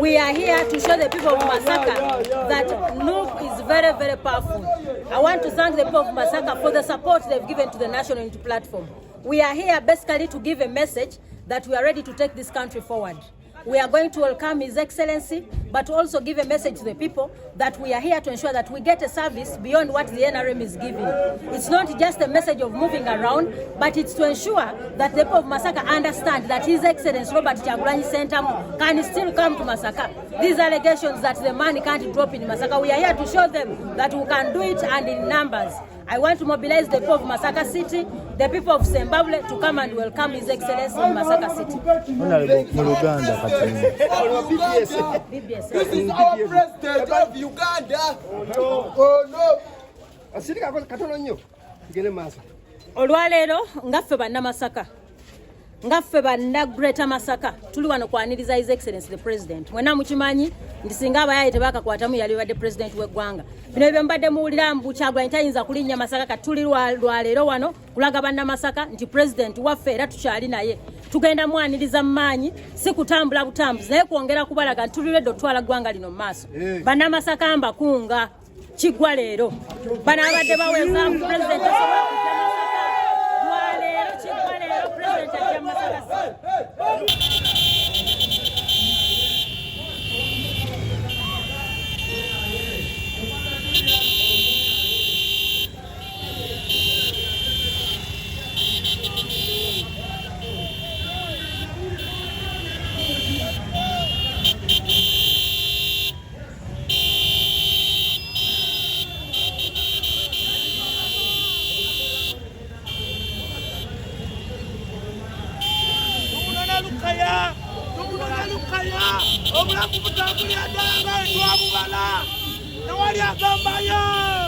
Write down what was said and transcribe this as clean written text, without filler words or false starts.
We are here to show the people of Masaka that Nup is very, very powerful. I want to thank the people of Masaka for the support they've given to the National Unity Platform. We are here basically to give a message that we are ready to take this country forward. We are going to welcome His Excellency, but also give a message to the people that we are here to ensure that we get a service beyond what the NRM is giving. It's not just a message of moving around, but it's to ensure that the people of Masaka understand that His Excellency Robert Kyagulanyi Ssentamu can still come to Masaka. These allegations that the money can't drop in Masaka, we are here to show them that we can do it and in numbers. I want to mobilize the people of Masaka City, the people of Zimbabwe to come and welcome His Excellency in Masaka City. BBS. This is our president of Uganda. Oh no. Olwaleero ngaffe banna Masaka. Ngaffe banna Greater Masaka tuli wano kwaniriza His Excellency the President. Mwena mukimanyi ndisinga abayaye tebakakwatamu yali wadde President w'eggwanga. Bino ebyo mbadde muwulira mbu Kyagulanyi tayinza kulinnya Masaka kati tuli lwaleero wano kulaga banna Masaka nti President waffe era tukyali naye. Tugenda mwaniriza mmanyi si kutambula butambuzi naye kwongera kubalaga ntulire otwala ggwanga lino mu maaso. Banna Masaka mbakunga kiggwa leero. Bano abadde baweza mu President Obulamu butambulira ddala nga etwabubala tewali agambayo.